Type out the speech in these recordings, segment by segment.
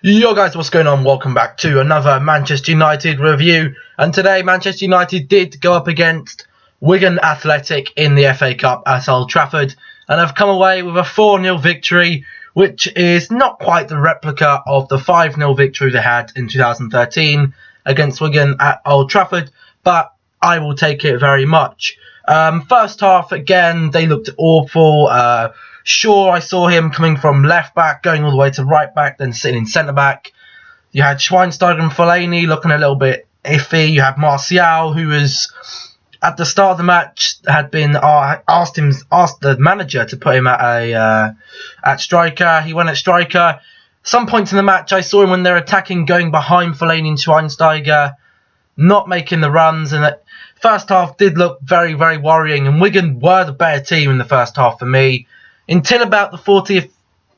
Yo guys, what's going on? Welcome back to another Manchester United review. And today Manchester United did go up against Wigan Athletic in the FA Cup at Old Trafford, and have come away with a 4-0 victory, which is not quite the replica of the 5-0 victory they had in 2013 against Wigan at Old Trafford, but I will take it very much. First half, again, they looked awful. Sure, I saw him coming from left back, going all the way to right back, then sitting in centre back. You had Schweinsteiger and Fellaini looking a little bit iffy. You had Martial, who was at the start of the match had been asked the manager to put him at striker. He went at striker. Some points in the match, I saw him when they're attacking, going behind Fellaini and Schweinsteiger, not making the runs, and that first half did look very, very worrying. And Wigan were the better team in the first half for me. Until about the 40th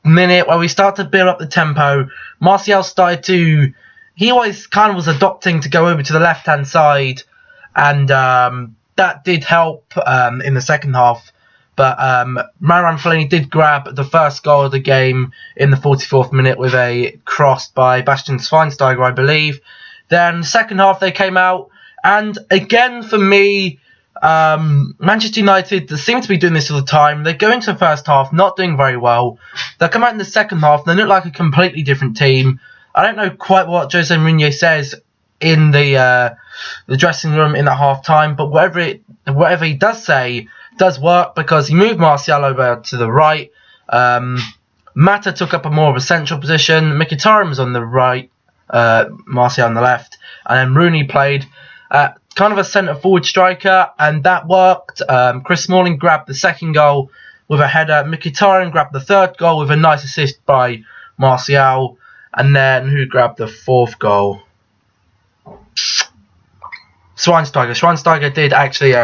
minute, where we started to build up the tempo, Martial started to... He always kind of was adopting to go over to the left-hand side, and that did help in the second half. But Marouane Fellaini did grab the first goal of the game in the 44th minute with a cross by Bastian Schweinsteiger, I believe. Then the second half they came out, and again for me... Manchester United seem to be doing this all the time. They go into the first half not doing very well. They come out in the second half, they look like a completely different team. I don't know quite what Jose Mourinho says in the dressing room in the half time, but whatever he does say does work, because he moved Martial over to the right. Mata took up a more of a central position. Mkhitaryan was on the right, Martial on the left, and then Rooney played kind of a centre-forward striker, and that worked. Chris Smalling grabbed the second goal with a header. Mkhitaryan grabbed the third goal with a nice assist by Martial. And then who grabbed the fourth goal? Schweinsteiger. Schweinsteiger did actually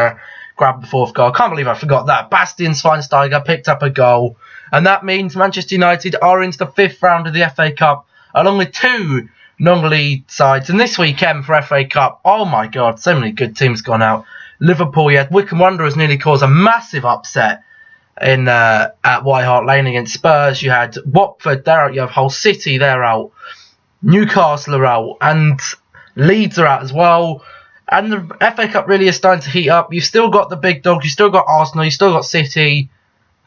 grab the fourth goal. I can't believe I forgot that. Bastian Schweinsteiger picked up a goal. And that means Manchester United are into the 5th round of the FA Cup, along with 2 non-league sides. And this weekend for FA Cup, oh my god, so many good teams gone out. Liverpool, you had Wycombe Wanderers nearly cause a massive upset in at White Hart Lane against Spurs. You had Watford, they're out. You have Hull City, they're out. Newcastle are out, and Leeds are out as well. And the FA Cup really is starting to heat up. You've still got the big dogs, you've still got Arsenal, you've still got City,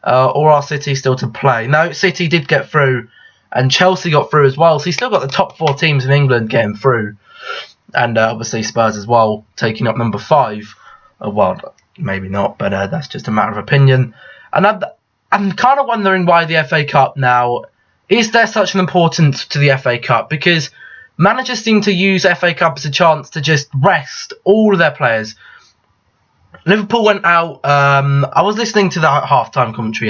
or are City still to play? No, City did get through, and Chelsea got through as well. So you've still got the top 4 teams in England getting through. And obviously Spurs as well, taking up number 5. Well, maybe not, but that's just a matter of opinion. And I'm kind of wondering why the FA Cup now. Is there such an importance to the FA Cup? Because managers seem to use FA Cup as a chance to just rest all of their players. Liverpool went out. I was listening to the halftime commentary,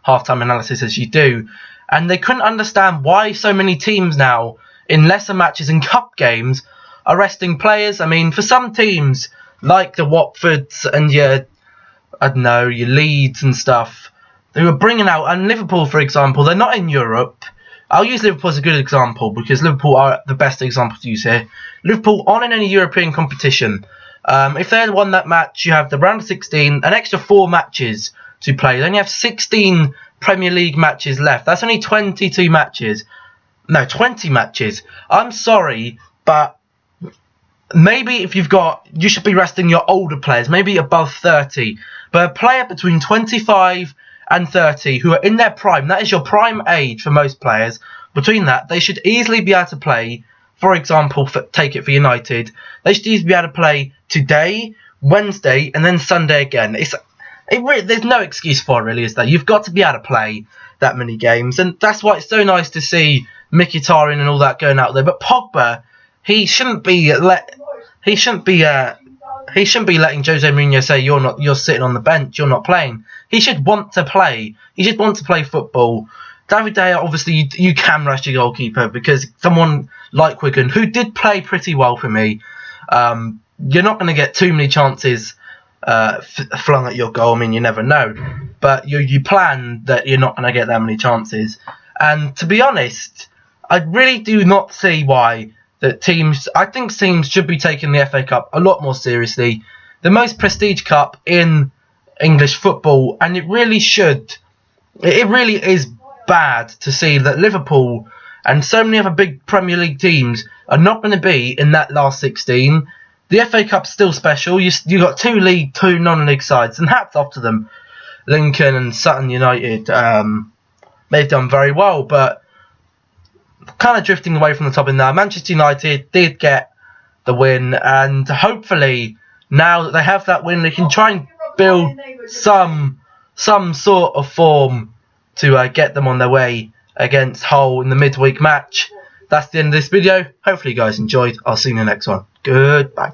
halftime analysis as you do. And they couldn't understand why so many teams now, in lesser matches and cup games, are resting players. I mean, for some teams, like the Watfords and your Leeds and stuff, they were bringing out, and Liverpool, for example, they're not in Europe. I'll use Liverpool as a good example, because Liverpool are the best example to use here. Liverpool aren't in any European competition. If they had won that match, you have the round of 16, an extra 4 matches to play. They only have 16 Premier League matches left. That's only 22 matches. No, 20 matches. I'm sorry, but maybe if you should be resting your older players, maybe above 30. But a player between 25 and 30 who are in their prime, that is your prime age for most players, between that, they should easily be able to play. For example, take it for United, they should easily be able to play today, Wednesday, and then Sunday again. There's no excuse for it, really, is there? You've got to be able to play that many games, and that's why it's so nice to see Mkhitaryan and all that going out there. But Pogba, he shouldn't be letting Jose Mourinho say you're sitting on the bench, you're not playing. He should want to play. He should want to play football. David De Gea, obviously, you can rest your goalkeeper, because someone like Wigan, who did play pretty well for me, you're not going to get too many chances flung at your goal. I mean, you never know, but you plan that you're not going to get that many chances. And to be honest, I really do not see why I think teams should be taking the FA Cup a lot more seriously. The most prestige cup in English football, and it really is bad to see that Liverpool and so many other big Premier League teams are not going to be in that last 16. The FA Cup's still special. You got 2 league, 2 non-league sides, and hats off to them. Lincoln and Sutton United, they've done very well, but kind of drifting away from the top in there. Manchester United did get the win, and hopefully now that they have that win, they can try and build some sort of form to get them on their way against Hull in the midweek match. That's the end of this video. Hopefully you guys enjoyed. I'll see you in the next one. Goodbye.